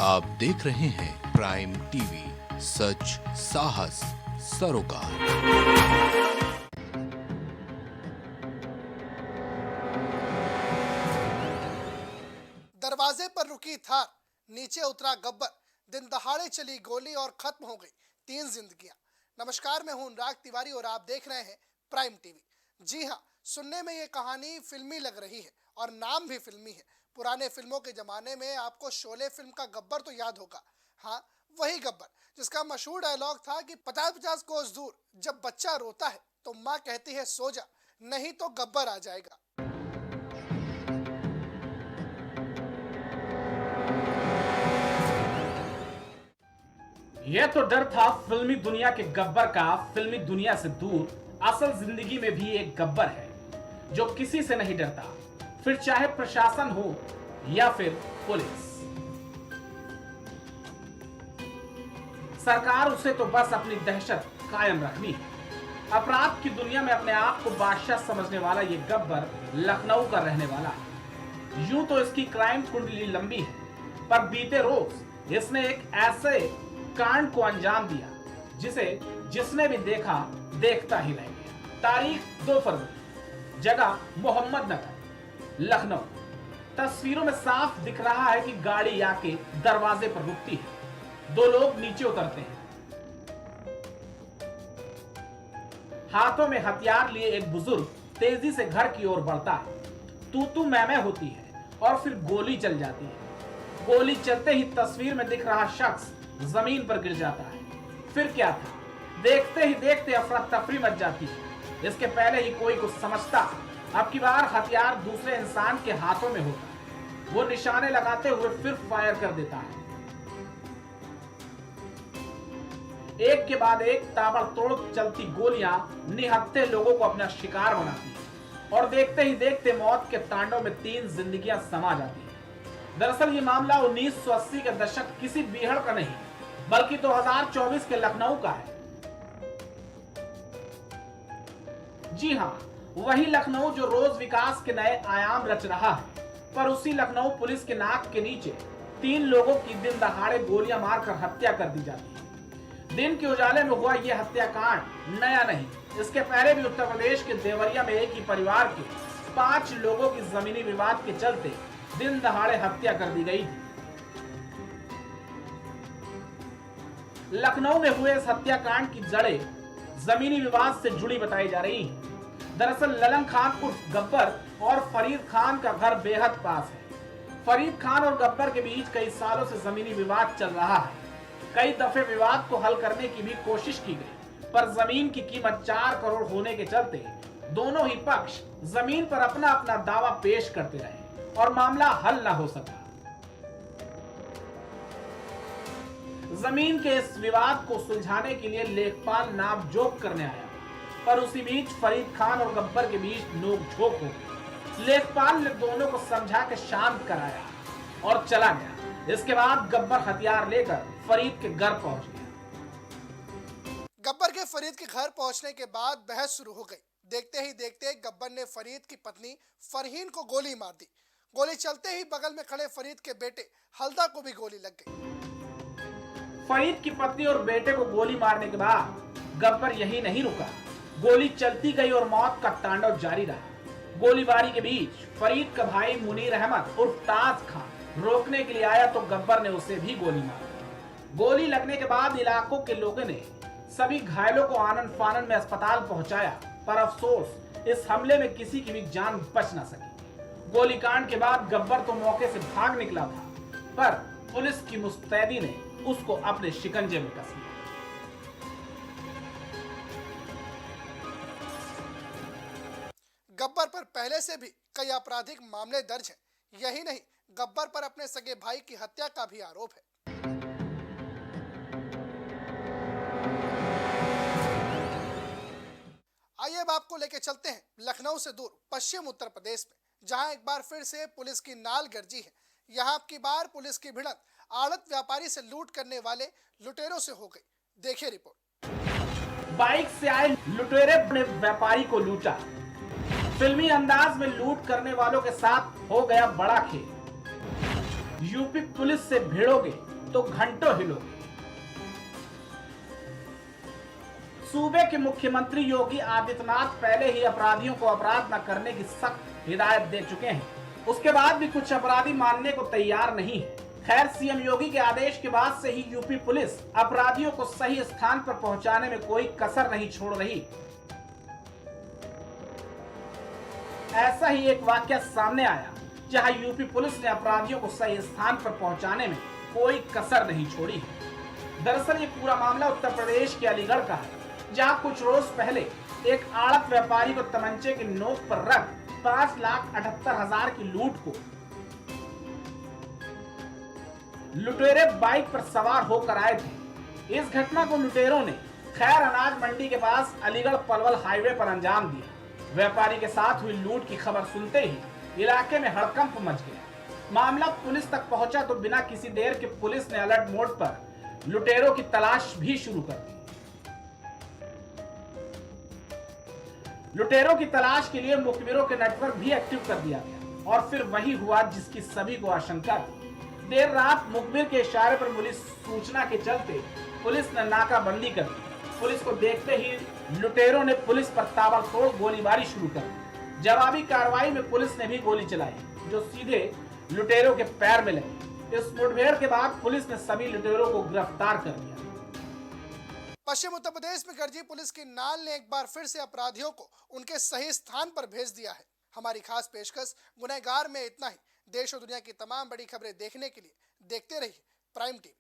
आप देख रहे हैं प्राइम टीवी, सच साहस सरोकार। दरवाजे पर रुकी थार, नीचे उतरा गब्बर, दिन दहाड़े चली गोली और खत्म हो गई 3 जिंदगियां। नमस्कार, मैं हूं अनुराग तिवारी और आप देख रहे हैं प्राइम टीवी। जी हां, सुनने में ये कहानी फिल्मी लग रही है और नाम भी फिल्मी है। पुराने फिल्मों के जमाने में आपको शोले फिल्म का गब्बर तो याद होगा। हाँ, वही गब्बर जिसका मशहूर डायलॉग था कि 50-50 कोस दूर जब बच्चा रोता है तो माँ कहती है सो जा, नहीं तो गब्बर आ जाएगा। यह तो डर था फिल्मी दुनिया के गब्बर का। फिल्मी दुनिया से दूर असल जिंदगी में भी एक गब्बर है जो किसी से नहीं डरता, फिर चाहे प्रशासन हो या फिर पुलिस। सरकार उसे तो बस अपनी दहशत कायम रखनी है। अपराध की दुनिया में अपने आप को बादशाह समझने वाला ये गब्बर लखनऊ का रहने वाला है। यूं तो इसकी क्राइम कुंडली लंबी है, पर बीते रोज इसने एक ऐसे कांड को अंजाम दिया जिसे जिसने भी देखा देखता ही रह गया। तारीख 2 फरवरी, जगह मोहम्मदनगर, लखनऊ। तस्वीरों में साफ दिख रहा है कि गाड़ी आके दरवाजे पर रुकती है। 2 लोग नीचे उतरते हैं। हाथों में हथियार लिए एक बुजुर्ग तेजी से घर की ओर बढ़ता है। तू मैं होती है और फिर गोली चल जाती है। गोली चलते ही तस्वीर में दिख रहा शख्स जमीन पर गिर जाता है। फिर क्या था, देखते ही देखते अफरा तफरी मच जाती है। इसके पहले ही कोई कुछ समझता, अब की बार हथियार दूसरे इंसान के हाथों में होता है। वो निशाने लगाते हुए फिर फायर कर देता है। एक के बाद एक ताबड़तोड़ चलती गोलियां निहत्थे लोगों को अपना शिकार बनाती है और देखते ही देखते मौत के तांडव में 3 जिंदगियां समा जाती है। दरअसल ये मामला 1980 के दशक किसी बीहड़ का नहीं, बल्कि 2024 के लखनऊ का है। जी हां, वही लखनऊ जो रोज विकास के नए आयाम रच रहा है। पर उसी लखनऊ पुलिस के नाक के नीचे 3 लोगों की दिन दहाड़े गोलियां मारकर हत्या कर दी जाती है। दिन के उजाले में हुआ यह हत्याकांड नया नहीं। इसके पहले भी उत्तर प्रदेश के देवरिया में एक ही परिवार के 5 लोगों की जमीनी विवाद के चलते दिन दहाड़े हत्या कर दी गई थी। लखनऊ में हुए इस हत्याकांड की जड़ें जमीनी विवाद से जुड़ी बताई जा रही हैं। दरअसल ललन खान उर्फ गब्बर और फरीद खान का घर बेहद पास है। फरीद खान और गब्बर के बीच कई सालों से जमीनी विवाद चल रहा है। कई दफे विवाद को हल करने की भी कोशिश की गई, पर जमीन की कीमत 4 करोड़ होने के चलते दोनों ही पक्ष जमीन पर अपना अपना दावा पेश करते रहे और मामला हल न हो सका। जमीन के इस विवाद को सुलझाने के लिए लेखपाल नापजोक करने आया, पर उसी बीच फरीद खान और गब्बर के बीच नोकझोंक हो गई। लेखपाल ने दोनों को समझा के शांत कराया और चला गया। इसके बाद गब्बर हथियार लेकर फरीद के घर पहुंच गया। गब्बर के फरीद के घर पहुंचने के बाद बहस शुरू हो गई। देखते ही देखते गब्बर ने फरीद की पत्नी फरहीन को गोली मार दी। गोली चलते ही बगल में खड़े फरीद के बेटे हल्दा को भी गोली लग गई। फरीद की पत्नी और बेटे को गोली मारने के बाद गब्बर यही नहीं रुका। गोली चलती गई और मौत का तांडव जारी रहा। गोलीबारी के बीच फरीद का भाई मुनीर अहमद उर्फ ताज खान रोकने के लिए आया तो गब्बर ने उसे भी गोली मारी। गोली लगने के बाद इलाकों के लोगों ने सभी घायलों को आनन फानन में अस्पताल पहुंचाया, पर अफसोस इस हमले में किसी की भी जान बच न सकी। गोलीकांड के बाद गब्बर तो मौके से भाग निकला था, पर पुलिस की मुस्तैदी ने उसको अपने शिकंजे में कस लिया। गब्बर पर पहले से भी कई आपराधिक मामले दर्ज हैं। यही नहीं, गब्बर पर अपने सगे भाई की हत्या का भी आरोप है। आइए अब आपको लेके चलते हैं लखनऊ से दूर पश्चिम उत्तर प्रदेश में, जहां एक बार फिर से पुलिस की नाल गरजी है। यहां अब की बार पुलिस की भिड़ंत आड़त व्यापारी से लूट करने वाले लुटेरों से हो गई। देखिए रिपोर्ट। बाइक से आए लुटेरे ने व्यापारी को लूटा। फिल्मी अंदाज में लूट करने वालों के साथ हो गया बड़ा खेल। यूपी पुलिस से भिड़ोगे तो घंटों हिलोगे। सूबे के मुख्यमंत्री योगी आदित्यनाथ पहले ही अपराधियों को अपराध न करने की सख्त हिदायत दे चुके हैं। उसके बाद भी कुछ अपराधी मानने को तैयार नहीं है। खैर, सीएम योगी के आदेश के बाद से ही यूपी पुलिस अपराधियों को सही स्थान पर पहुंचाने में कोई कसर नहीं छोड़ रही। ऐसा ही एक वाकया सामने आया जहां यूपी पुलिस ने अपराधियों को सही स्थान पर पहुंचाने में कोई कसर नहीं छोड़ी। दरअसल ये पूरा मामला उत्तर प्रदेश के अलीगढ़ का है, जहां कुछ रोज पहले एक आड़त व्यापारी को तमंचे की नोक पर रख 5,78,000 की लूट को लुटेरे बाइक पर सवार होकर आए थे। इस घटना को लुटेरों ने खैर अनाज मंडी के पास अलीगढ़ पलवल हाईवे पर अंजाम दिया। व्यापारी के साथ हुई लूट की खबर सुनते ही इलाके में हड़कंप मच गया। मामला पुलिस तक पहुंचा तो बिना किसी देर के पुलिस ने अलर्ट मोड पर लुटेरों की तलाश भी शुरू कर दी। लुटेरों की तलाश के लिए मुखबिरों के नेटवर्क भी एक्टिव कर दिया गया और फिर वही हुआ जिसकी सभी को आशंका थी। देर रात मुखबिर के इशारे पर मिली सूचना के चलते पुलिस ने नाकाबंदी कर दी। पुलिस को देखते ही लुटेरों ने पुलिस पर ताबड़तोड़ गोलीबारी शुरू कर दी। जवाबी कार्रवाई में पुलिस ने भी गोली चलाई, जो सीधे लुटेरों के पैर में लगी। इस मुठभेड़ के बाद पुलिस ने सभी लुटेरों को गिरफ्तार कर लिया। पश्चिम उत्तर प्रदेश में गरजी पुलिस की नाल ने एक बार फिर से अपराधियों को उनके सही स्थान पर भेज दिया है। हमारी खास पेशकश गुनहगार में इतना ही। देश और दुनिया की तमाम बड़ी खबरें देखने के लिए देखते रहिए प्राइम टीवी।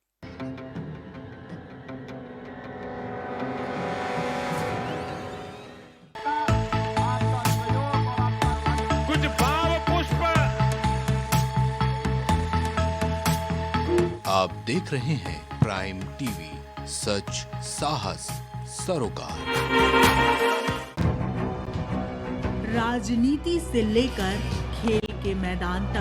कुछ भाव पुष्प। आप देख रहे हैं प्राइम टीवी, सच साहस सरोकार। राजनीति से लेकर खेल के मैदान तक